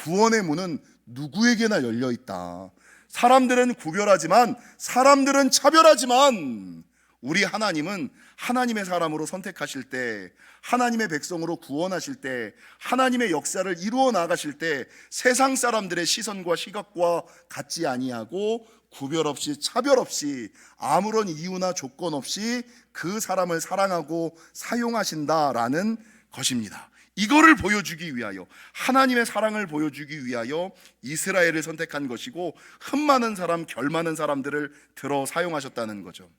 구원의 문은 누구에게나 열려 있다. 사람들은 구별하지만, 사람들은 차별하지만, 우리 하나님은 하나님의 사람으로 선택하실 때, 하나님의 백성으로 구원하실 때, 하나님의 역사를 이루어 나가실 때 세상 사람들의 시선과 시각과 같지 아니하고 구별 없이, 차별 없이, 아무런 이유나 조건 없이 그 사람을 사랑하고 사용하신다라는 것입니다. 이거를 보여주기 위하여, 하나님의 사랑을 보여주기 위하여 이스라엘을 선택한 것이고, 흠 많은 사람, 결 많은 사람들을 들어 사용하셨다는 거죠.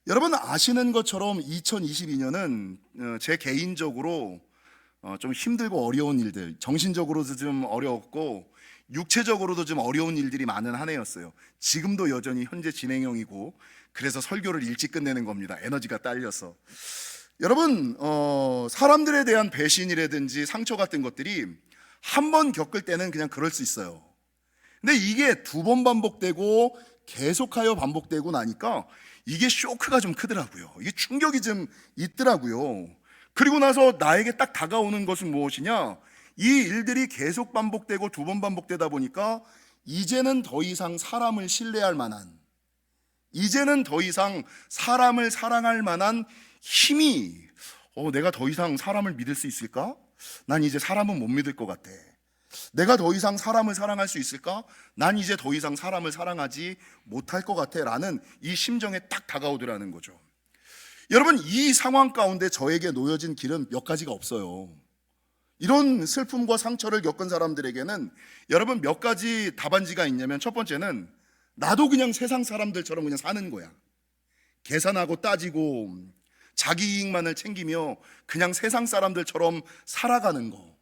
여러분 아시는 것처럼 2022년은 제 개인적으로 좀 힘들고 어려운 일들, 정신적으로도 좀 어려웠고 육체적으로도 좀 어려운 일들이 많은 한 해였어요. 지금도 여전히 현재 진행형이고, 그래서 설교를 일찍 끝내는 겁니다. 에너지가 딸려서. 여러분 사람들에 대한 배신이라든지 상처 같은 것들이 한 번 겪을 때는 그냥 그럴 수 있어요. 근데 이게 두 번 반복되고 계속하여 반복되고 나니까 이게 쇼크가 좀 크더라고요. 이게 충격이 좀 있더라고요. 그리고 나서 나에게 딱 다가오는 것은 무엇이냐? 이 일들이 계속 반복되고 두 번 반복되다 보니까 이제는 더 이상 사람을 신뢰할 만한, 이제는 더 이상 사람을 사랑할 만한 힘이, 내가 더 이상 사람을 믿을 수 있을까? 난 이제 사람은 못 믿을 것 같아. 내가 더 이상 사람을 사랑할 수 있을까? 난 이제 더 이상 사람을 사랑하지 못할 것 같아 라는 이 심정에 딱 다가오더라는 거죠. 여러분 이 상황 가운데 저에게 놓여진 길은 몇 가지가 없어요. 이런 슬픔과 상처를 겪은 사람들에게는 여러분 몇 가지 답안지가 있냐면, 첫 번째는 나도 그냥 세상 사람들처럼 그냥 사는 거야. 계산하고 따지고 자기 이익만을 챙기며 그냥 세상 사람들처럼 살아가는 거.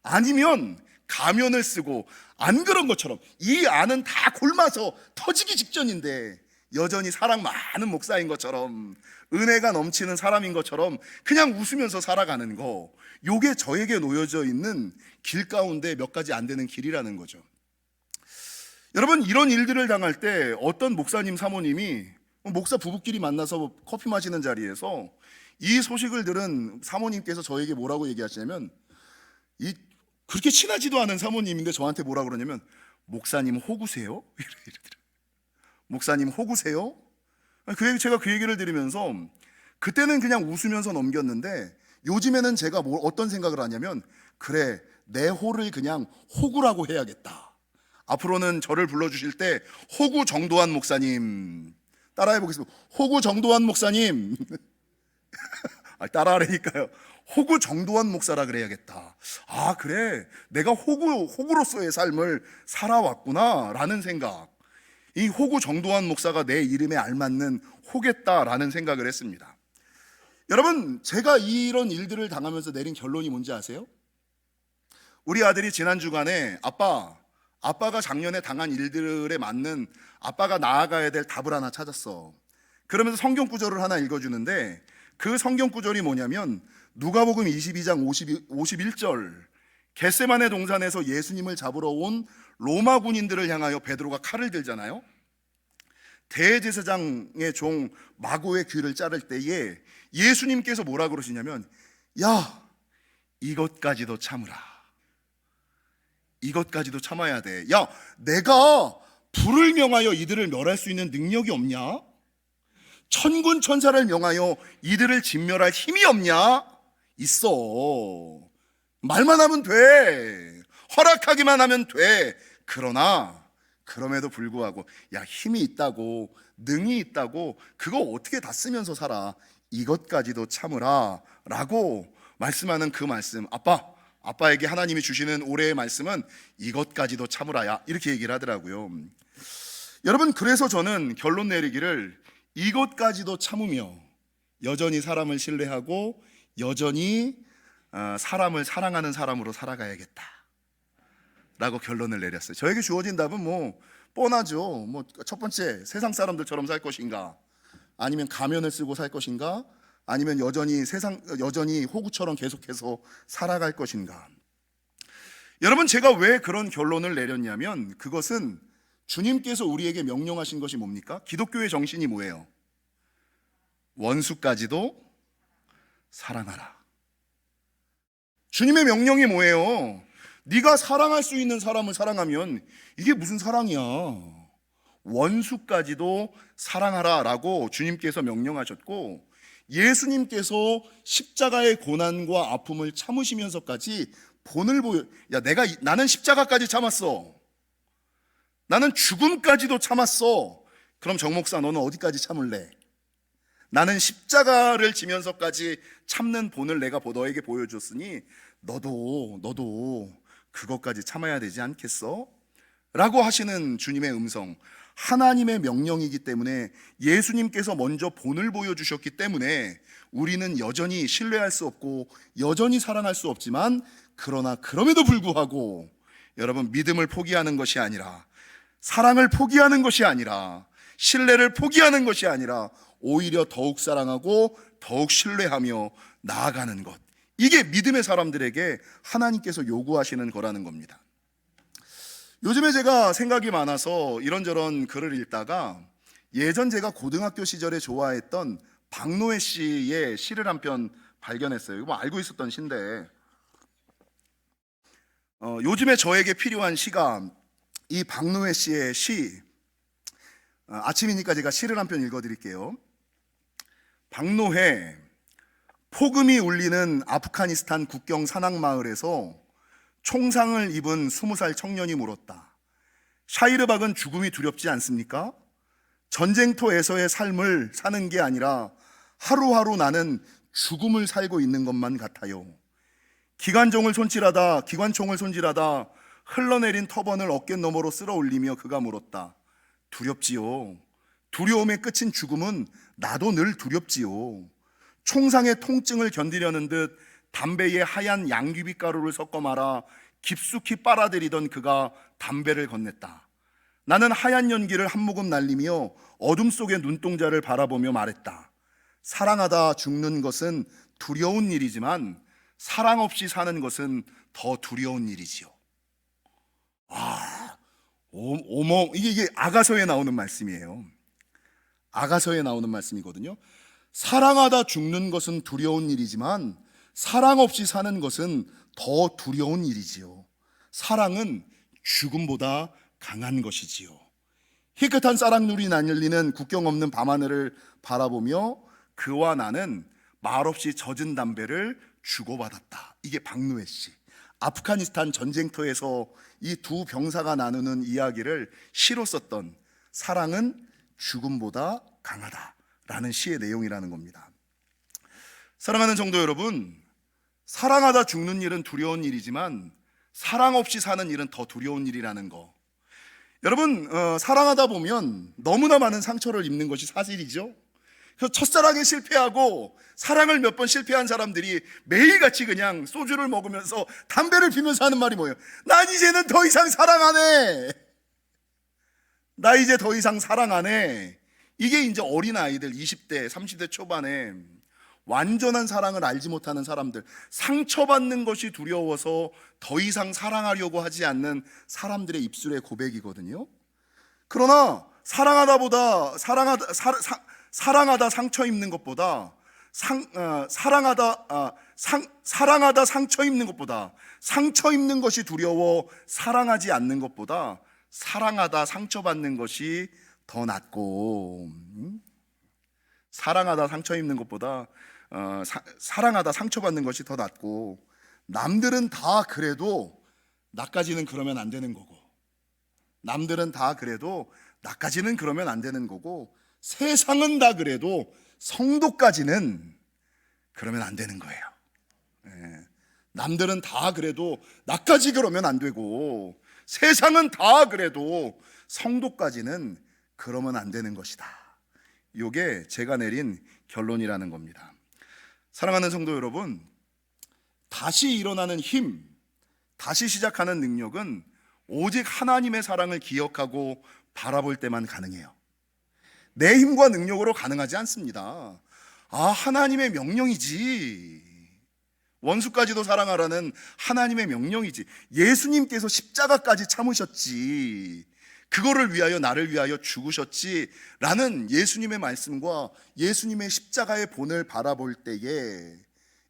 아니면 가면을 쓰고 안 그런 것처럼, 이 안은 다 곪아서 터지기 직전인데 여전히 사랑 많은 목사인 것처럼, 은혜가 넘치는 사람인 것처럼 그냥 웃으면서 살아가는 거. 요게 저에게 놓여져 있는 길 가운데 몇 가지 안 되는 길이라는 거죠. 여러분 이런 일들을 당할 때 어떤 목사님 사모님이 목사 부부끼리 만나서 커피 마시는 자리에서 이 소식을 들은 사모님께서 저에게 뭐라고 얘기하시냐면, 그렇게 친하지도 않은 사모님인데 저한테 뭐라 그러냐면, 목사님 호구세요? 이러더라고요. 목사님 호구세요? 제가 그 얘기를 들으면서 그때는 그냥 웃으면서 넘겼는데, 요즘에는 제가 어떤 생각을 하냐면, 그래 내 호를 그냥 호구라고 해야겠다. 앞으로는 저를 불러주실 때 호구 정도한 목사님, 따라해 보겠습니다. 호구 정도한 목사님. 따라하라니까요. 호구 정도한 목사라 그래야겠다. 아 그래 내가 호구로서의 삶을 살아왔구나 라는 생각, 이 호구 정도한 목사가 내 이름에 알맞는 호겠다라는 생각을 했습니다. 여러분 제가 이런 일들을 당하면서 내린 결론이 뭔지 아세요? 우리 아들이 지난 주간에 아빠가 작년에 당한 일들에 맞는, 아빠가 나아가야 될 답을 하나 찾았어. 그러면서 성경 구절을 하나 읽어주는데, 그 성경 구절이 뭐냐면 누가복음 22장 51절, 겟세마네 동산에서 예수님을 잡으러 온 로마 군인들을 향하여 베드로가 칼을 들잖아요. 대제사장의 종 마고의 귀를 자를 때에 예수님께서 뭐라 그러시냐면, 야 이것까지도 참으라. 이것까지도 참아야 돼. 야 내가 불을 명하여 이들을 멸할 수 있는 능력이 없냐? 천군 천사를 명하여 이들을 진멸할 힘이 없냐? 있어. 말만 하면 돼. 허락하기만 하면 돼. 그러나 그럼에도 불구하고 야 힘이 있다고, 능이 있다고, 그거 어떻게 다 쓰면서 살아. 이것까지도 참으라 라고 말씀하는 그 말씀, 아빠에게 하나님이 주시는 올해의 말씀은 이것까지도 참으라야, 이렇게 얘기를 하더라고요. 여러분 그래서 저는 결론 내리기를, 이것까지도 참으며 여전히 사람을 신뢰하고 여전히 사람을 사랑하는 사람으로 살아가야겠다 라고 결론을 내렸어요. 저에게 주어진 답은 뻔하죠. 첫 번째, 세상 사람들처럼 살 것인가, 아니면 가면을 쓰고 살 것인가, 아니면 여전히 호구처럼 계속해서 살아갈 것인가. 여러분 제가 왜 그런 결론을 내렸냐면, 그것은 주님께서 우리에게 명령하신 것이 뭡니까? 기독교의 정신이 뭐예요? 원수까지도 사랑하라. 주님의 명령이 뭐예요? 네가 사랑할 수 있는 사람을 사랑하면 이게 무슨 사랑이야? 원수까지도 사랑하라 라고 주님께서 명령하셨고, 예수님께서 십자가의 고난과 아픔을 참으시면서까지 본을 보여, 나는 십자가까지 참았어. 나는 죽음까지도 참았어. 그럼 정 목사, 너는 어디까지 참을래? 나는 십자가를 지면서까지 참는 본을 내가 너에게 보여줬으니 너도 그것까지 참아야 되지 않겠어? 라고 하시는 주님의 음성, 하나님의 명령이기 때문에, 예수님께서 먼저 본을 보여주셨기 때문에 우리는 여전히 신뢰할 수 없고 여전히 사랑할 수 없지만, 그러나 그럼에도 불구하고 여러분, 믿음을 포기하는 것이 아니라, 사랑을 포기하는 것이 아니라, 신뢰를 포기하는 것이 아니라 오히려 더욱 사랑하고 더욱 신뢰하며 나아가는 것, 이게 믿음의 사람들에게 하나님께서 요구하시는 거라는 겁니다. 요즘에 제가 생각이 많아서 이런저런 글을 읽다가 예전 제가 고등학교 시절에 좋아했던 박노해 씨의 시를 한 편 발견했어요. 이거 알고 있었던 시인데, 요즘에 저에게 필요한 시가 이 박노해 씨의 시, 아침이니까 제가 시를 한 편 읽어드릴게요. 박노해. 폭음이 울리는 아프가니스탄 국경 산악마을에서 총상을 입은 20살 청년이 물었다. 샤이르박은 죽음이 두렵지 않습니까? 전쟁터에서의 삶을 사는 게 아니라 하루하루 나는 죽음을 살고 있는 것만 같아요. 기관총을 손질하다 흘러내린 터번을 어깨너머로 쓸어 올리며 그가 물었다. 두렵지요. 두려움의 끝인 죽음은 나도 늘 두렵지요. 총상의 통증을 견디려는 듯 담배에 하얀 양귀비 가루를 섞어 말아 깊숙이 빨아들이던 그가 담배를 건넸다. 나는 하얀 연기를 한 모금 날리며 어둠 속의 눈동자를 바라보며 말했다. 사랑하다 죽는 것은 두려운 일이지만 사랑 없이 사는 것은 더 두려운 일이지요. 이게 아가서에 나오는 말씀이에요. 아가서에 나오는 말씀이거든요. 사랑하다 죽는 것은 두려운 일이지만 사랑 없이 사는 것은 더 두려운 일이지요. 사랑은 죽음보다 강한 것이지요. 희끗한 쌀락누리 날리는 국경 없는 밤하늘을 바라보며 그와 나는 말없이 젖은 담배를 주고받았다. 이게 박노해 씨. 아프가니스탄 전쟁터에서 이 두 병사가 나누는 이야기를 시로 썼던 사랑은 죽음보다 강하다라는 시의 내용이라는 겁니다. 사랑하는 성도 여러분, 사랑하다 죽는 일은 두려운 일이지만 사랑 없이 사는 일은 더 두려운 일이라는 거. 여러분, 사랑하다 보면 너무나 많은 상처를 입는 것이 사실이죠. 그래서 첫사랑에 실패하고 사랑을 몇 번 실패한 사람들이 매일같이 그냥 소주를 먹으면서 담배를 피면서 하는 말이 뭐예요? 난 이제는 더 이상 사랑 안 해. 나 이제 더 이상 사랑 안 해. 이게 이제 어린아이들 20대, 30대 초반에 완전한 사랑을 알지 못하는 사람들, 상처받는 것이 두려워서 더 이상 사랑하려고 하지 않는 사람들의 입술의 고백이거든요. 그러나 사랑하다 상처 입는 것보다 사랑하다 상처 입는 것보다, 상처 입는 것이 두려워 사랑하지 않는 것보다 사랑하다 상처받는 것이 더 낫고, 사랑하다 상처 입는 것보다 사랑하다 상처받는 것이 더 낫고, 남들은 다 그래도 나까지는 그러면 안 되는 거고, 남들은 다 그래도 나까지는 그러면 안 되는 거고, 세상은 다 그래도 성도까지는 그러면 안 되는 거예요. 남들은 다 그래도 나까지 그러면 안 되고, 세상은 다 그래도 성도까지는 그러면 안 되는 것이다. 이게 제가 내린 결론이라는 겁니다. 사랑하는 성도 여러분, 다시 일어나는 힘, 다시 시작하는 능력은 오직 하나님의 사랑을 기억하고 바라볼 때만 가능해요. 내 힘과 능력으로 가능하지 않습니다. 하나님의 명령이지. 원수까지도 사랑하라는 하나님의 명령이지. 예수님께서 십자가까지 참으셨지. 그거를 위하여, 나를 위하여 죽으셨지 라는 예수님의 말씀과 예수님의 십자가의 본을 바라볼 때에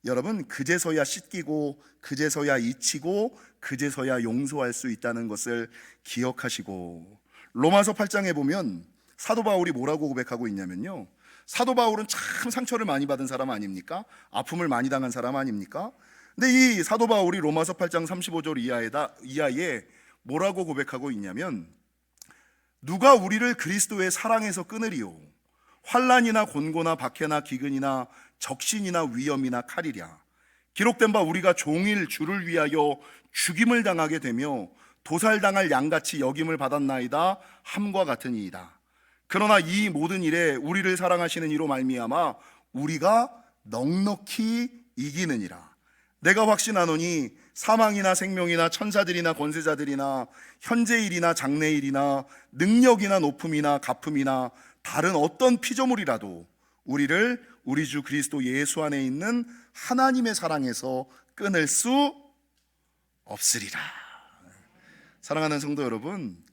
여러분, 그제서야 씻기고 그제서야 잊히고 그제서야 용서할 수 있다는 것을 기억하시고, 로마서 8장에 보면 사도 바울이 뭐라고 고백하고 있냐면요, 사도 바울은 참 상처를 많이 받은 사람 아닙니까? 아픔을 많이 당한 사람 아닙니까? 근데 이 사도 바울이 로마서 8장 35절 이하에 뭐라고 고백하고 있냐면, 누가 우리를 그리스도의 사랑에서 끊으리요? 환난이나 곤고나 박해나 기근이나 적신이나 위험이나 칼이랴. 기록된 바 우리가 종일 주를 위하여 죽임을 당하게 되며 도살당할 양같이 여김을 받았나이다 함과 같으니이다. 그러나 이 모든 일에 우리를 사랑하시는 이로 말미암아 우리가 넉넉히 이기느니라. 내가 확신하노니 사망이나 생명이나 천사들이나 권세자들이나 현재일이나 장래일이나 능력이나 높음이나 가품이나 다른 어떤 피조물이라도 우리를 우리 주 그리스도 예수 안에 있는 하나님의 사랑에서 끊을 수 없으리라. 사랑하는 성도 여러분,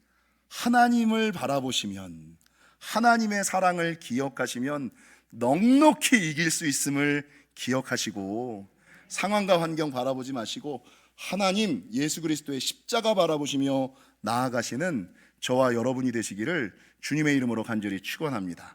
하나님을 바라보시면, 하나님의 사랑을 기억하시면 넉넉히 이길 수 있음을 기억하시고, 상황과 환경 바라보지 마시고 하나님 예수 그리스도의 십자가 바라보시며 나아가시는 저와 여러분이 되시기를 주님의 이름으로 간절히 축원합니다.